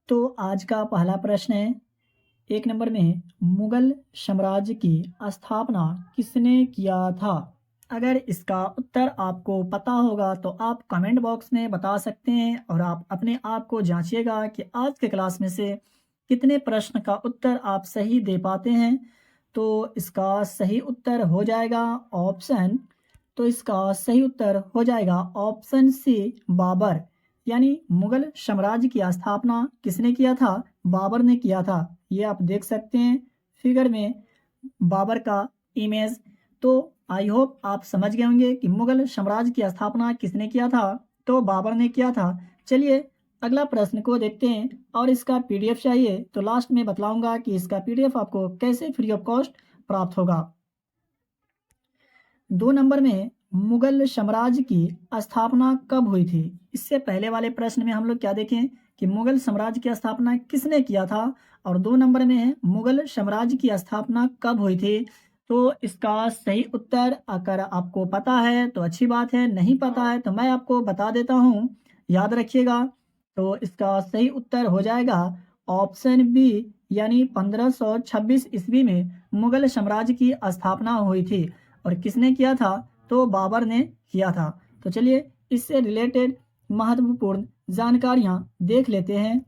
तो आज का पहला प्रश्न है, एक नंबर में है, मुगल साम्राज्य की स्थापना किसने किया था? अगर इसका उत्तर आपको पता होगा तो आप कमेंट बॉक्स में बता सकते हैं और आप अपने आप को जांचिएगा कि आज के क्लास में से कितने प्रश्न का उत्तर आप सही दे पाते हैं। तो इसका सही उत्तर हो जाएगा ऑप्शन तो इसका सही उत्तर हो जाएगा ऑप्शन सी, बाबर। यानी मुगल साम्राज्य की स्थापना किसने किया था? बाबर ने किया था। ये आप देख सकते हैं फिगर में बाबर का इमेज। तो आई होप आप समझ गए होंगे कि मुगल साम्राज्य की स्थापना किसने किया था। तो बाबर ने किया था। चलिए अगला प्रश्न को देखते हैं और इसका पीडीएफ चाहिए तो लास्ट में बतलाऊंगा कि इसका पीडीएफ आपको कैसे फ्री ऑफ कॉस्ट प्राप्त होगा। 2 नंबर में मुगल साम्राज्य की स्थापना कब हुई थी? इससे पहले वाले प्रश्न में हम लोग क्या देखें कि मुगल साम्राज्य की स्थापना किसने किया था, और 2 नंबर में है मुगल साम्राज्य की स्थापना कब हुई थी। तो इसका सही उत्तर अगर आपको पता है तो अच्छी बात है, नहीं पता है तो मैं आपको बता देता हूँ, याद रखिएगा। तो इसका सही उत्तर हो जाएगा ऑप्शन बी, यानी 1526 ईस्वी में मुगल साम्राज्य की स्थापना हुई थी। और किसने किया था? तो बाबर ने किया था। तो चलिए इससे रिलेटेड महत्वपूर्ण जानकारियां देख लेते हैं।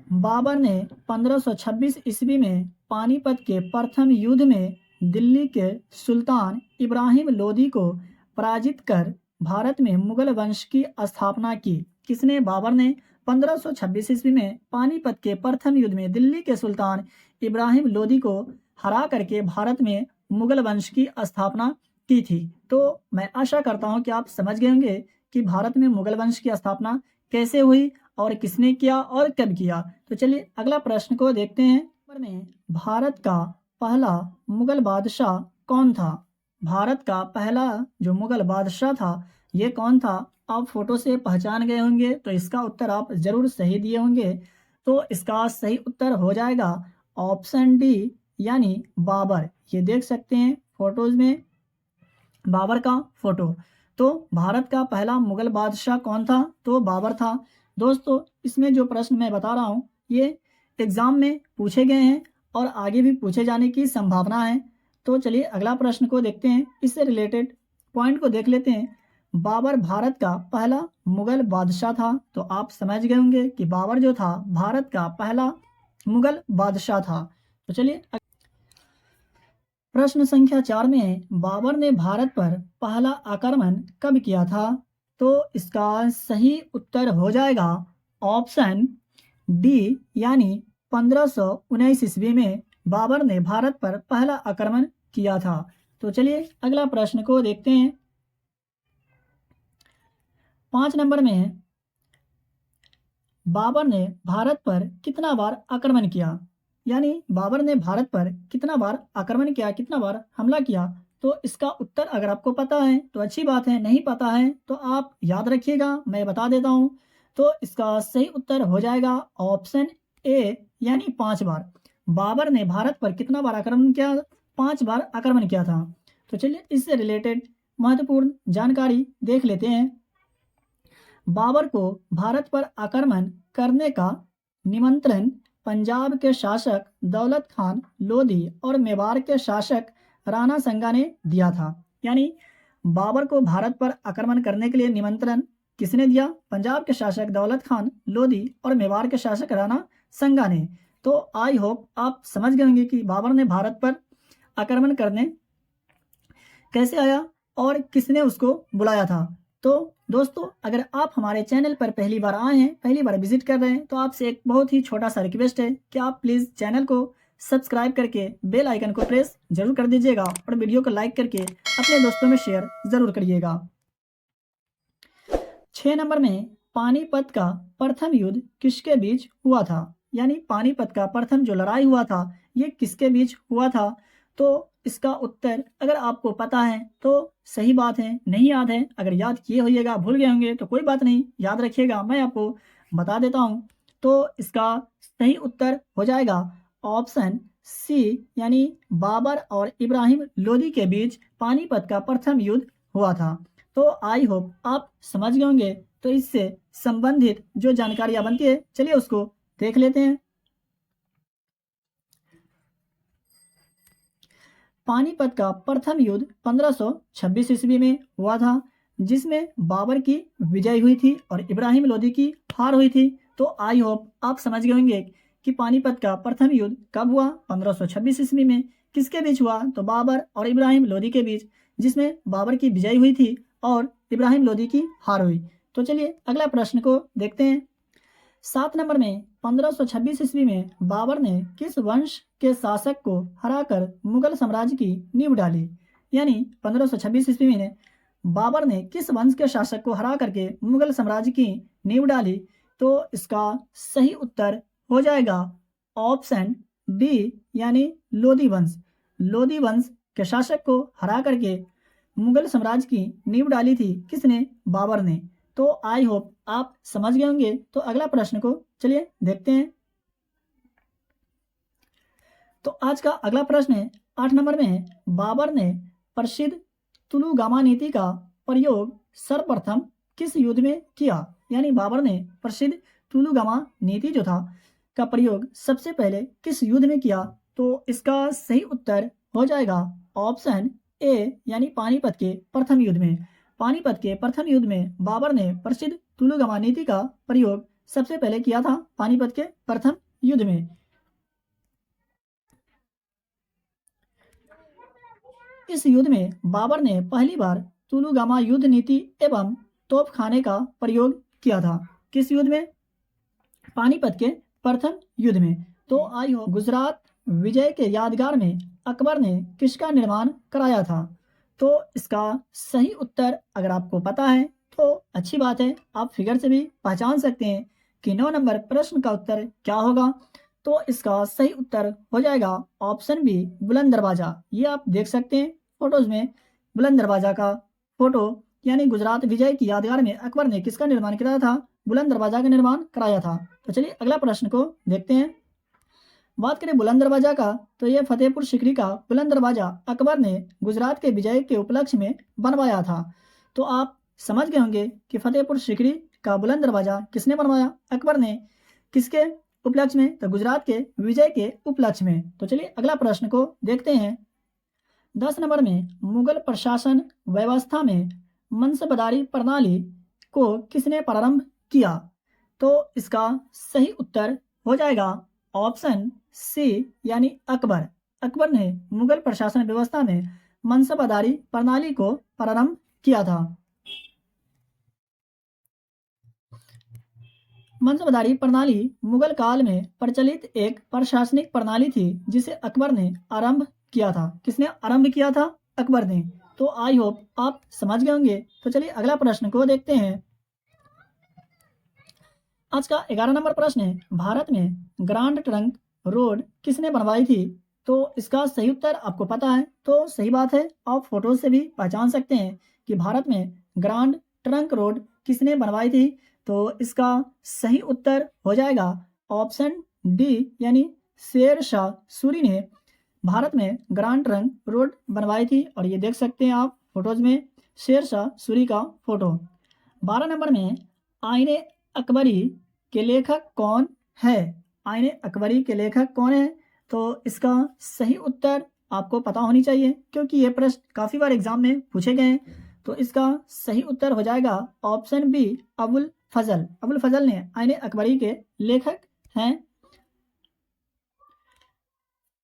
बाबर ने 1526 ईस्वी में पानीपत के प्रथम युद्ध में दिल्ली के सुल्तान इब्राहिम लोदी को पराजित कर भारत में मुगल वंश की स्थापना की। किसने? बाबर ने 1526 ईस्वी में पानीपत के प्रथम युद्ध में दिल्ली के सुल्तान इब्राहिम लोदी को हरा करके भारत में मुगल वंश की स्थापना की थी। तो मैं आशा करता हूं कि आप समझ गए होंगे कि भारत में मुगल वंश की स्थापना कैसे हुई और किसने किया और कब किया। तो चलिए अगला प्रश्न को देखते हैं। नंबर में भारत का पहला मुगल बादशाह कौन था? भारत का पहला जो मुगल बादशाह था ये कौन था? आप फोटो से पहचान गए होंगे तो इसका उत्तर आप जरूर सही दिए होंगे। तो इसका सही उत्तर हो जाएगा ऑप्शन डी, यानी बाबर। ये देख सकते हैं फोटोज में बाबर का फोटो। तो भारत का पहला मुगल बादशाह कौन था? तो बाबर था। दोस्तों इसमें जो प्रश्न मैं बता रहा हूँ ये एग्जाम में पूछे गए हैं और आगे भी पूछे जाने की संभावना है। तो चलिए अगला प्रश्न को देखते हैं, इससे रिलेटेड पॉइंट को देख लेते हैं। बाबर भारत का पहला मुगल बादशाह था। तो आप समझ गए होंगे कि बाबर जो था भारत का पहला मुगल बादशाह था। तो चलिए प्रश्न संख्या 4 में है, बाबर ने भारत पर पहला आक्रमण कब किया था? तो इसका सही उत्तर हो जाएगा ऑप्शन डी, यानी 1519 ईस्वी में बाबर ने भारत पर पहला आक्रमण किया था। तो चलिए अगला प्रश्न को देखते हैं। 5 नंबर में है, बाबर ने भारत पर कितना बार आक्रमण किया? यानी बाबर ने भारत पर कितना बार आक्रमण किया, कितना बार हमला किया? तो इसका उत्तर अगर आपको पता है तो अच्छी बात है, नहीं पता है तो आप याद रखिएगा, मैं बता देता हूँ। तो इसका सही उत्तर हो जाएगा ऑप्शन ए, यानी 5 बार। बाबर ने भारत पर कितना बार आक्रमण किया? 5 बार आक्रमण किया था। तो चलिए इससे रिलेटेड महत्वपूर्ण जानकारी देख लेते हैं। बाबर को भारत पर आक्रमण करने का निमंत्रण पंजाब के शासक दौलत खान लोधी और मेवाड़ के शासक राणा संगा ने दिया था। यानी बाबर को भारत पर आक्रमण करने के लिए निमंत्रण किसने दिया? पंजाब के शासक दौलत खान लोधी और मेवाड़ के शासक राणा संगा ने। तो आई होप आप समझ गए होंगे कि बाबर ने भारत पर आक्रमण करने कैसे आया और किसने उसको बुलाया था। तो दोस्तों अगर आप हमारे चैनल पर पहली बार आए हैं, पहली बार विजिट कर रहे हैं, तो आपसे एक बहुत ही छोटा सा रिक्वेस्ट है कि आप प्लीज़ चैनल को सब्सक्राइब करके बेल आइकन को प्रेस जरूर कर दीजिएगा और वीडियो को लाइक करके अपने दोस्तों में शेयर ज़रूर करिएगा। 6 नंबर में पानीपत का प्रथम युद्ध किसके बीच हुआ था? यानी पानीपत का प्रथम जो लड़ाई हुआ था ये किसके बीच हुआ था? तो इसका उत्तर अगर आपको पता है तो सही बात है, नहीं याद है, अगर याद किए होइएगा भूल गए होंगे तो कोई बात नहीं, याद रखिएगा, मैं आपको बता देता हूँ। तो इसका सही उत्तर हो जाएगा ऑप्शन सी, यानी बाबर और इब्राहिम लोदी के बीच पानीपत का प्रथम युद्ध हुआ था। तो आई होप आप समझ गए होंगे तो इससे संबंधित जो जानकारियां बनती है चलिए उसको देख लेते हैं। पानीपत का प्रथम युद्ध 1526 ईस्वी में हुआ था, जिसमें बाबर की विजय हुई थी और इब्राहिम लोदी की हार हुई थी। तो आई होप आप समझ गए होंगे कि पानीपत का प्रथम युद्ध कब हुआ, 1526 ईस्वी में। किसके बीच हुआ, तो बाबर और इब्राहिम लोदी के बीच, जिसमें बाबर की विजय हुई थी और इब्राहिम लोदी की हार हुई। तो चलिए अगला प्रश्न को देखते हैं। 7 नंबर में 1526 ईस्वी में बाबर ने किस वंश के शासक को हराकर मुगल साम्राज्य की नींव डाली। यानी 1526 ईस्वी में बाबर ने किस वंश के शासक को हरा करके मुगल साम्राज्य की नींव डाली। तो इसका सही उत्तर हो जाएगा ऑप्शन डी, यानी लोदी वंश। लोदी वंश के शासक को हरा करके मुगल साम्राज्य की नींव डाली थी किसने, बाबर ने। तो आई होप आप समझ गए होंगे। तो अगला प्रश्न को चलिए देखते हैं। तो आज का अगला प्रश्न है 8 नंबर में है, बाबर ने प्रसिद्ध तुलुगामा नीति का प्रयोग सर्वप्रथम किस युद्ध में किया। यानी बाबर ने प्रसिद्ध तुलुगामा नीति जो था का प्रयोग सबसे पहले किस युद्ध में किया। तो इसका सही उत्तर हो जाएगा ऑप्शन ए, यानी पानीपत के प्रथम युद्ध में। पानीपत के प्रथम युद्ध में बाबर ने प्रसिद्ध तुलुगामा नीति का प्रयोग सबसे पहले किया था पानीपत के प्रथम युद्ध में। इस युद्ध में बाबर ने पहली बार तुलुगामा युद्ध नीति एवं तोपखाने का प्रयोग किया था। किस युद्ध में, पानीपत के प्रथम युद्ध में। तो आई हो गुजरात विजय के यादगार में अकबर ने किसका निर्माण कराया था। तो इसका सही उत्तर अगर आपको पता है तो अच्छी बात है, आप फिगर से भी पहचान सकते हैं कि 9 नंबर प्रश्न का उत्तर क्या होगा। तो इसका सही उत्तर हो जाएगा ऑप्शन बी, बुलंद दरवाजा। ये आप देख सकते हैं फोटोज में बुलंद दरवाजा का फोटो, यानी गुजरात विजय की यादगार में अकबर ने किसका निर्माण कराया था, बुलंद दरवाजा का निर्माण कराया था। तो चलिए अगला प्रश्न को देखते हैं। बात करें बुलंद दरवाजा का, तो यह फतेहपुर सीकरी का बुलंद दरवाजा अकबर ने गुजरात के विजय के उपलक्ष्य में बनवाया था। तो आप समझ गए होंगे कि फतेहपुर सीकरी का बुलंद दरवाजा किसने बनवाया, अकबर ने। किसके उपलक्ष्य में, तो गुजरात के विजय के उपलक्ष्य में। तो चलिए अगला प्रश्न को देखते हैं। 10 नंबर में मुगल प्रशासन व्यवस्था में मनसबदारी प्रणाली को किसने प्रारंभ किया। तो इसका सही उत्तर हो जाएगा ऑप्शन सी, यानी अकबर। अकबर ने मुगल प्रशासन व्यवस्था में मनसबदारी प्रणाली को प्रारंभ किया था। मनसबदारी प्रणाली मुगल काल में प्रचलित एक प्रशासनिक प्रणाली थी जिसे अकबर ने आरंभ किया था। किसने आरंभ किया था, अकबर ने। तो आई होप आप समझ गए होंगे। तो चलिए अगला प्रश्न को देखते हैं। आज का 11 नंबर प्रश्न है, भारत में ग्रांड ट्रंक रोड किसने बनवाई थी। तो इसका सही उत्तर आपको पता है तो सही बात है, आप फोटो से भी पहचान सकते हैं कि भारत में ग्रांड ट्रंक रोड किसने बनवाई थी। तो इसका सही उत्तर हो जाएगा ऑप्शन डी, यानी शेर शाह सूरी ने भारत में ग्रांड ट्रंक रोड बनवाई थी। और ये देख सकते हैं आप फोटोज में शेर शाह सूरी का फोटो। 12 नंबर में आईने अकबरी के लेखक कौन है। आईने अकबरी के लेखक कौन है। तो इसका सही उत्तर आपको पता होनी चाहिए क्योंकि ये प्रश्न काफ़ी बार एग्जाम में पूछे गए हैं। तो इसका सही उत्तर हो जाएगा ऑप्शन बी, अबुल फजल। अबुल फजल ने आईने अकबरी के लेखक हैं।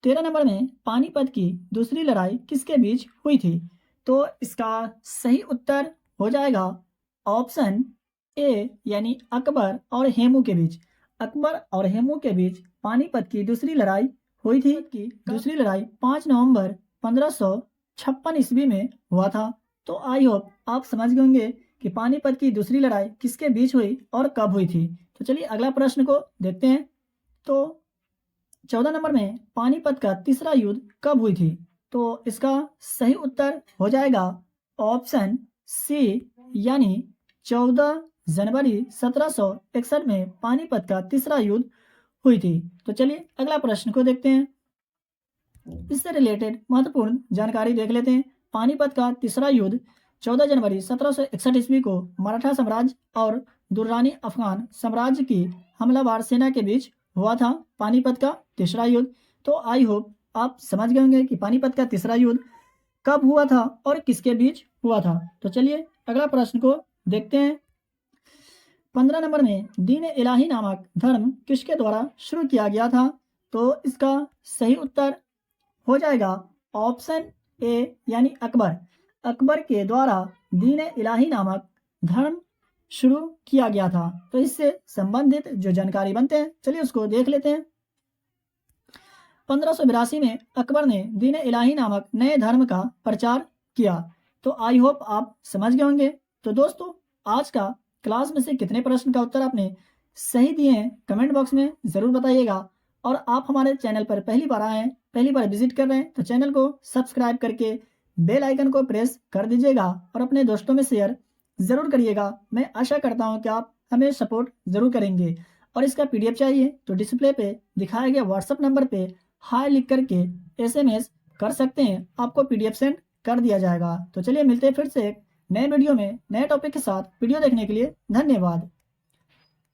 13 नंबर में पानीपत की दूसरी लड़ाई किसके बीच हुई थी। तो इसका सही उत्तर हो जाएगा ऑप्शन ए, यानी अकबर और हेमू के बीच। अकबर और हेमू के बीच पानीपत की दूसरी लड़ाई हुई थी। कि दूसरी लड़ाई 5 नवंबर 1556 ईस्वी में हुआ था। तो आई होप आप समझ गए होंगे कि पानीपत की दूसरी लड़ाई किसके बीच हुई और कब हुई थी। तो चलिए अगला प्रश्न को देखते हैं। तो 14 नंबर में पानीपत का तीसरा युद्ध कब हुई थी। तो इसका सही उत्तर हो जाएगा ऑप्शन सी, यानी 14 जनवरी 1761 में पानीपत का तीसरा युद्ध हुई थी। तो चलिए अगला प्रश्न को देखते हैं। इससे रिलेटेड महत्वपूर्ण जानकारी देख लेते हैं। पानीपत का तीसरा युद्ध 14 जनवरी 1761 ईस्वी को मराठा साम्राज्य और दुर्रानी अफगान साम्राज्य की हमलावर सेना के बीच हुआ था पानीपत का तीसरा युद्ध। तो आई होप आप समझ गए होंगे कि पानीपत का तीसरा युद्ध कब हुआ था और किसके बीच हुआ था। तो चलिए अगला प्रश्न को देखते हैं। 15 नंबर में दीन इलाही नामक धर्म किसके द्वारा शुरू किया गया था? तो इसका सही उत्तर हो जाएगा ऑप्शन ए यानी अकबर। अकबर के द्वारा दीन इलाही नामक धर्म शुरू किया गया था। तो इससे संबंधित जो जानकारी बनते हैं चलिए उसको देख लेते हैं। 1582 में अकबर ने दीन इलाही नामक नए धर्म का प्रचार किया। तो आई होप आप समझ गए होंगे। तो दोस्तों आज का क्लास में से कितने प्रश्न का उत्तर आपने सही दिए हैं कमेंट बॉक्स में ज़रूर बताइएगा। और आप हमारे चैनल पर पहली बार आए हैं, पहली बार विजिट कर रहे हैं तो चैनल को सब्सक्राइब करके बेल आइकन को प्रेस कर दीजिएगा और अपने दोस्तों में शेयर ज़रूर करिएगा। मैं आशा करता हूं कि आप हमें सपोर्ट ज़रूर करेंगे। और इसका PDF चाहिए तो डिस्प्ले पे दिखाए गए व्हाट्सएप नंबर पे हाय लिख करके SMS कर सकते हैं, आपको PDF सेंड कर दिया जाएगा। तो चलिए मिलते हैं फिर से एक नए वीडियो में नए टॉपिक के साथ। वीडियो देखने के लिए धन्यवाद।